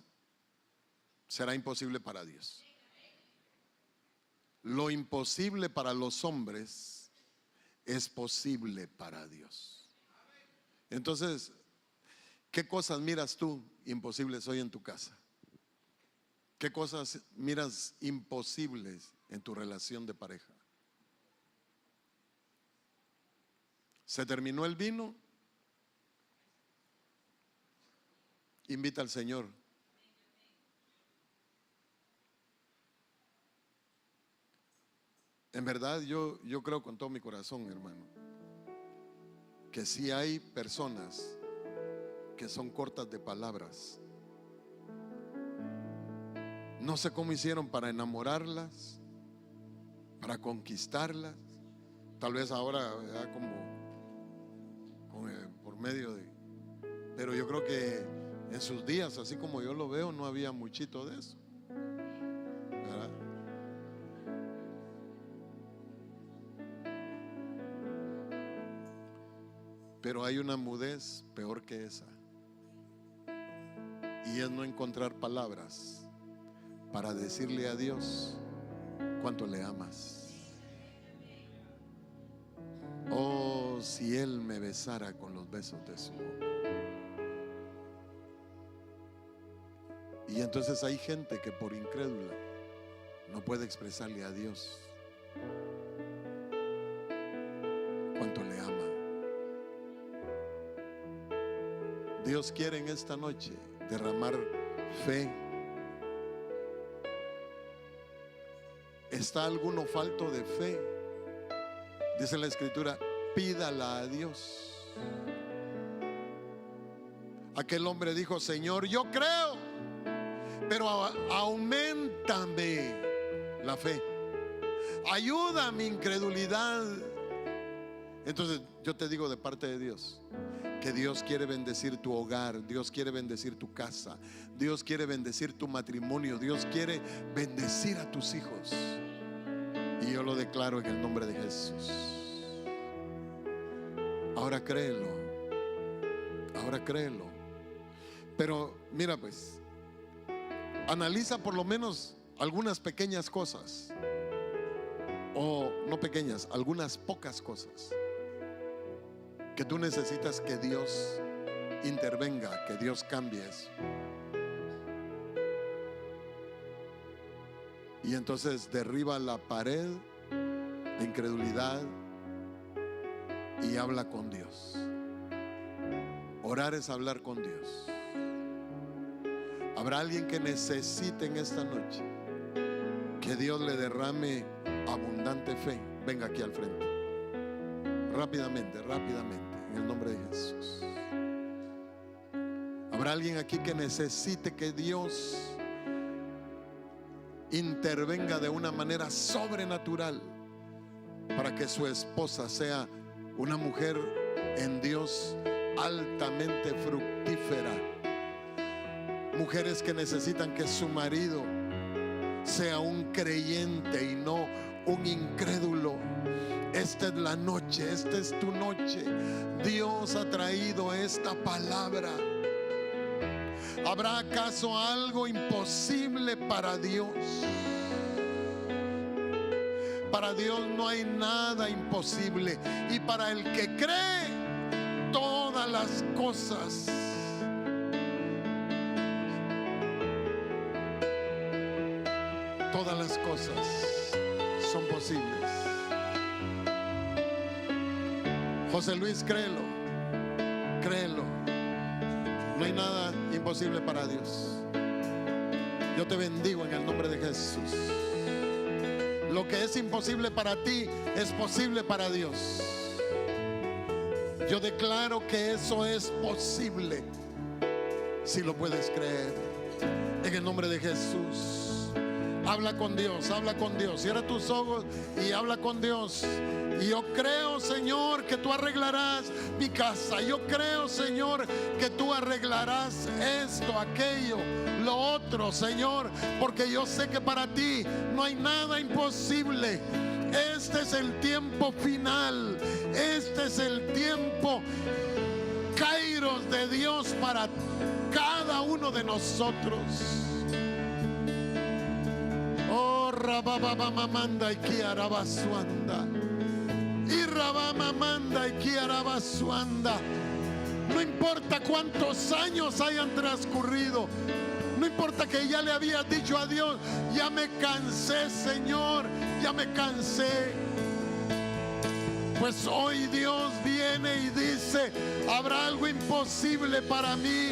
será imposible para Dios. Lo imposible para los hombres es posible para Dios. Entonces, ¿qué cosas miras tú imposibles hoy en tu casa? ¿Qué cosas miras imposibles en tu relación de pareja? ¿Se terminó el vino? Invita al Señor. En verdad, yo creo con todo mi corazón, hermano, que sí hay personas que son cortas de palabras. No sé cómo hicieron para enamorarlas, para conquistarlas. Tal vez ahora, ¿verdad? Por medio de... Pero yo creo que en sus días, así como yo lo veo, no había muchito de eso, ¿verdad? Pero hay una mudez peor que esa, y es no encontrar palabras para decirle a Dios cuánto le amas. Oh, si Él me besara con los besos de su boca. Y entonces hay gente que por incrédula no puede expresarle a Dios cuánto le ama. Dios quiere en esta noche derramar fe. ¿Está alguno falto de fe? Dice la Escritura, pídala a Dios. Aquel hombre dijo, Señor, yo creo, pero auméntame la fe, ayuda a mi incredulidad. Entonces yo te digo de parte de Dios, que Dios quiere bendecir tu hogar, Dios quiere bendecir tu casa, Dios quiere bendecir tu matrimonio, Dios quiere bendecir a tus hijos. Y yo lo declaro en el nombre de Jesús. Ahora créelo, ahora créelo. Pero mira pues, analiza por lo menos algunas pequeñas cosas, o no pequeñas, algunas pocas cosas que tú necesitas que Dios intervenga, que Dios cambie eso. Y entonces derriba la pared de incredulidad y habla con Dios. Orar es hablar con Dios. Habrá alguien que necesite en esta noche que Dios le derrame abundante fe. Venga aquí al frente. Rápidamente, rápidamente, en el nombre de Jesús. Habrá alguien aquí que necesite que Dios intervenga de una manera sobrenatural para que su esposa sea una mujer en Dios altamente fructífera. Mujeres que necesitan que su marido sea un creyente y no un incrédulo. Esta es la noche, esta es tu noche. Dios ha traído esta palabra. ¿Habrá acaso algo imposible para Dios? Para Dios no hay nada imposible. Y para el que cree, todas las cosas son posibles. José Luis, créelo, créelo. No hay nada imposible para Dios. Yo te bendigo en el nombre de Jesús. Lo que es imposible para ti es posible para Dios. Yo declaro que eso es posible, si lo puedes creer, en el nombre de Jesús. Habla con Dios, habla con Dios. Cierra tus ojos y habla con Dios. Y yo creo, Señor, que tú arreglarás mi casa. Yo creo, Señor, que tú arreglarás esto, aquello, lo otro, Señor, porque yo sé que para ti no hay nada imposible. Este es el tiempo final. Este es el tiempo Kairos de Dios para cada uno de nosotros. Oh, Rababamamanda y Kiarabasuanda. Y Rabamamanda y Kiarabasuanda. No importa cuántos años hayan transcurrido. No importa que ya le habías dicho a Dios: ya me cansé, Señor, ya me cansé. Pues hoy Dios viene y dice: habrá algo imposible para mí.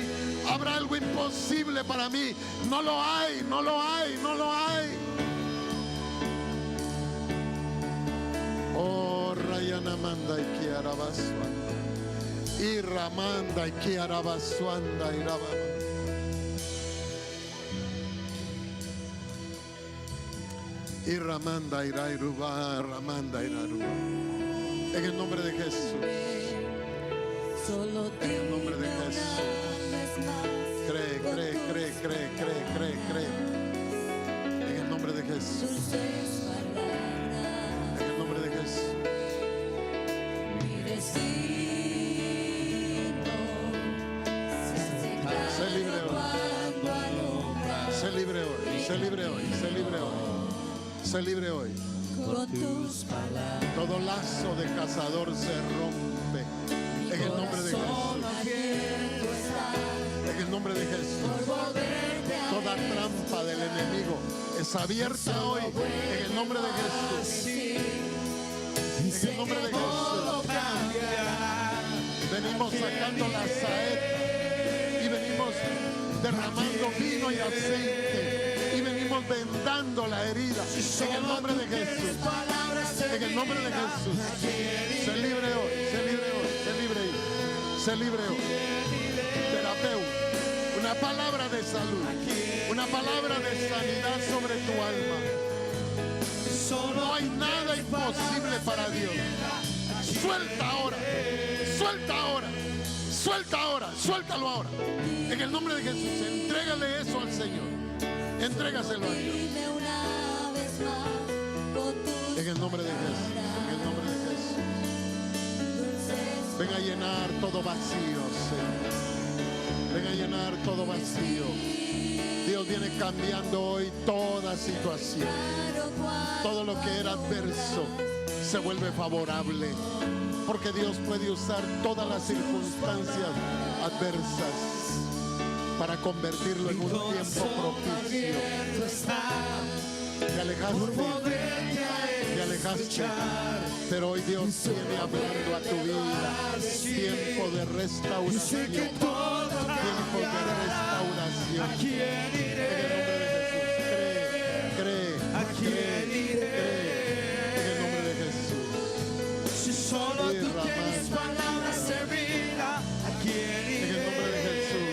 Habrá algo imposible para mí. No lo hay, no lo hay, no lo hay. Oh, Rayanamanda y Kiarabasuanda. Y Ramanda y Kiarabasuanda y Rabama. Y Ramanda Irairuba, Ramanda Iraruba. En el nombre de Jesús. En el nombre de Jesús. Cree, cree, cree, cree, cree, cree, cree. En el nombre de Jesús. En el nombre de Jesús. libre hoy, sé libre hoy, sé libre hoy. Con tus palabras. Todo lazo de cazador se rompe en el nombre de Jesús. En el nombre de Jesús. Toda trampa del enemigo es abierta hoy en el nombre de Jesús. En el nombre de Jesús. Venimos sacando la saeta y venimos derramando vino y aceite y venimos vendando la herida en el nombre de Jesús. En el nombre de Jesús. Sé libre hoy, sé libre hoy, sé libre hoy, sé libre hoy. Terapeuta, una palabra de salud, una palabra de sanidad sobre tu alma. No hay nada imposible para Dios. Suelta ahora, suelta ahora, suelta ahora, suéltalo ahora. En el nombre de Jesús, entrégale eso al Señor. Entrégaselo a Dios. En el nombre de Jesús, en el nombre de Jesús. Ven a llenar todo vacío, Señor. Ven a llenar todo vacío. Dios viene cambiando hoy toda situación. Todo lo que era adverso se vuelve favorable. Porque Dios puede usar todas las circunstancias adversas para convertirlo en un tiempo propicio. Te alejaste, pero hoy Dios viene hablando a tu vida. Tiempo de restauración. Tiempo de restauración. En el nombre de Jesús. Si solo tú tienes palabras de vida, ¿a quién iré? En el nombre de Jesús.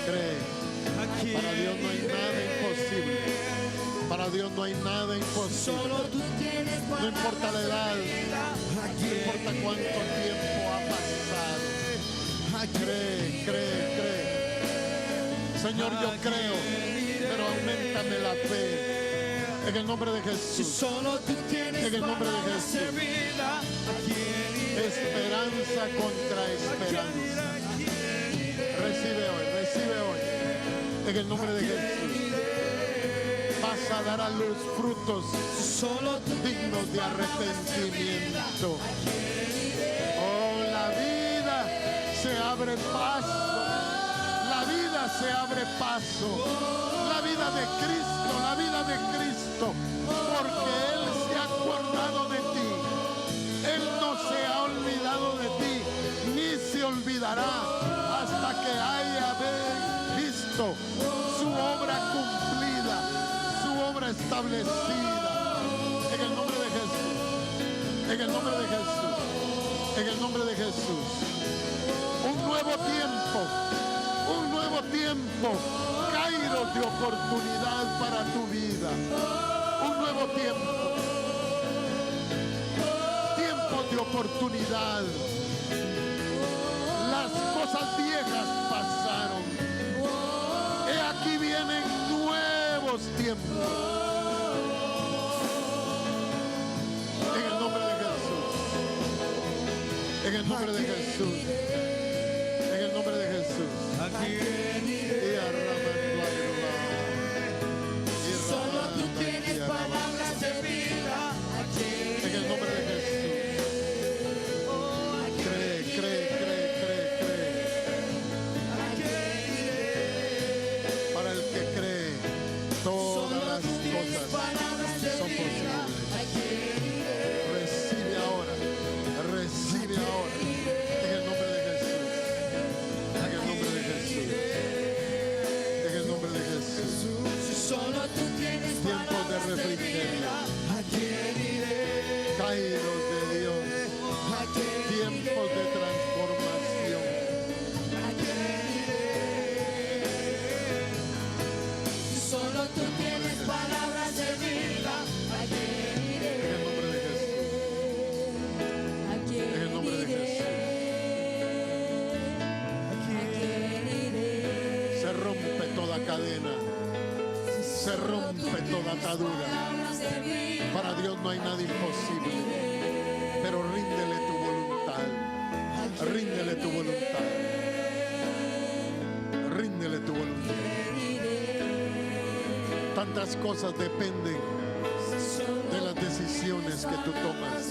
Cree. Para Dios no hay nada imposible. Para Dios no hay nada imposible. No importa la edad, no importa cuánto tiempo ha pasado. Cree. Señor, yo creo, pero auméntame la fe. En el nombre de Jesús. En el nombre de Jesús. Esperanza contra esperanza. Recibe hoy. En el nombre de Jesús. Vas a dar a luz frutos dignos de arrepentimiento. Oh, la vida se abre paso. La vida se abre paso. La vida de Cristo, la vida de Cristo. Porque Él se ha acordado de ti. Él no se ha olvidado de ti, ni se olvidará hasta que haya visto su obra cumplida, su obra establecida. En el nombre de Jesús. En el nombre de Jesús. En el nombre de Jesús. Un nuevo tiempo. Un nuevo tiempo. Kairos de oportunidad para tu vida. Un nuevo tiempo. Tiempo de oportunidad. Las cosas viejas pasaron. He aquí vienen nuevos tiempos. En el nombre de Jesús. En el nombre de Jesús. En el nombre de Jesús. Solo tú tienes palabras de vida. En el nombre de Jesús. Cree. Para el que cree, todas las cosas son posibles. Recibe ahora. En el nombre de Jesús. En el nombre de Jesús. En el nombre de Jesús. Solo tú tienes Tiempos de refrigerio. Kairos de Dios. Tiempos de transformación. Solo tú tienes palabras de vida. En el nombre de Jesús. En el nombre de Jesús. Se rompe toda cadena. Se rompe toda atadura. Para Dios no hay nada imposible. Pero ríndele tu voluntad. Ríndele tu voluntad. ¿Cuántas cosas dependen de las decisiones que tú tomas?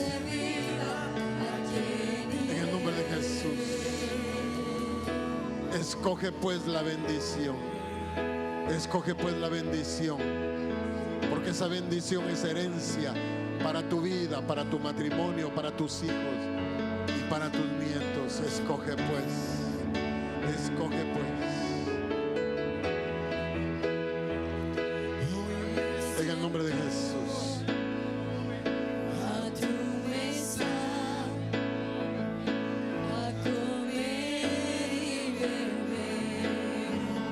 En el nombre de Jesús. Escoge pues la bendición. Escoge pues la bendición. Porque esa bendición es herencia para tu vida, para tu matrimonio, para tus hijos y para tus nietos. Escoge pues. Escoge pues. En el nombre de Jesús. A tu mesa, a comer y beber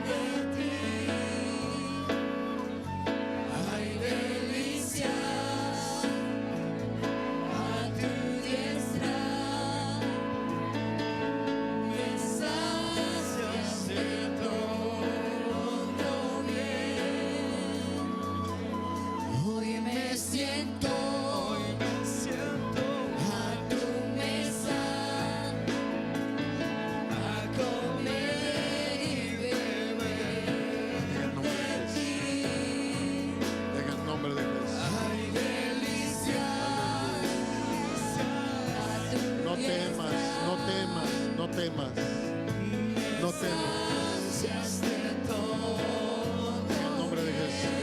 de ti. Hay delicias a tu diestra, me sacias de todo bien. Hoy me siento a tu mesa, a comer y beber de ti. En el nombre de Jesús. Hay delicias a tu No temas, no temas, no temas. No temas. sacias de todo. En el nombre de Jesús.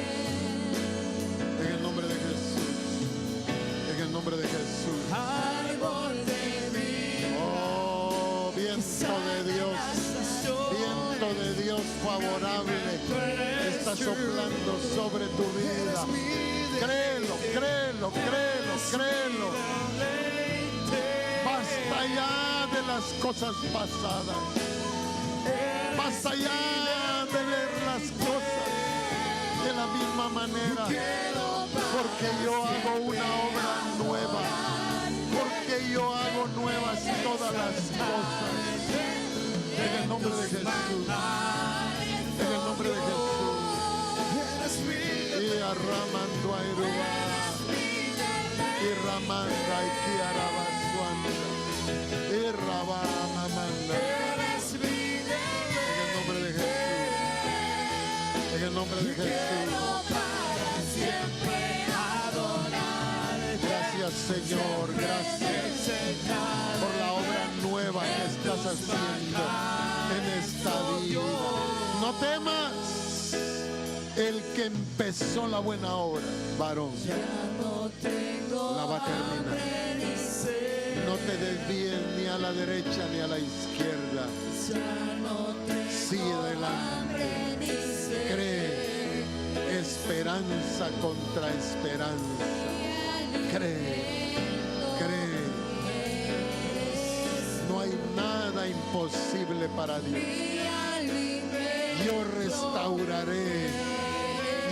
En el nombre de Jesús. En el nombre de Jesús. Árbol de vida. Oh, viento de Dios. Viento de Dios favorable. Está soplando sobre tu vida. Créelo, créelo, créelo, créelo. Basta ya de las cosas pasadas. Basta ya de ver las cosas de la misma manera. Porque yo hago una obra nueva. Porque yo hago nuevas todas las cosas. En el nombre de Jesús. En el nombre de Jesús. Y arramando a Irubá. Y ramanda y kiarabasuanda. Y rabamamanda. En el nombre de Jesús. En el nombre de Jesús. Para siempre adorar. Gracias, Señor. Gracias por la obra nueva que estás haciendo en esta vida. No temas. El que empezó la buena obra, varón, No tengo la va a terminar. hambre ni sed. No te desvíes ni a la derecha ni a la izquierda. Ya no tengo Sigue adelante. hambre ni sed. Cree. Esperanza contra esperanza. Cree. Cree. No hay nada imposible para Dios. Mi alimento. Yo restauraré.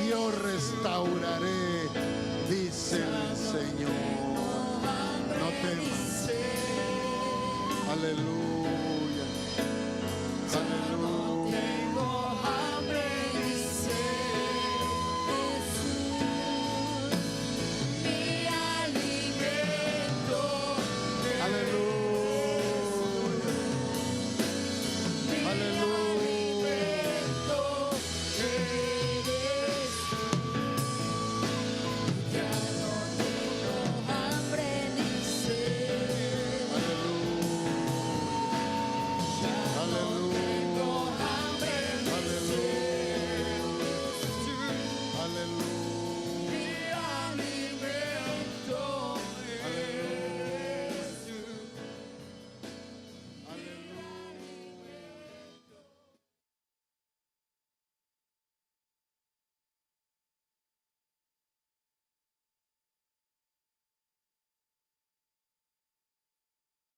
Yo restauraré, dice el Señor. No temas. Aleluya.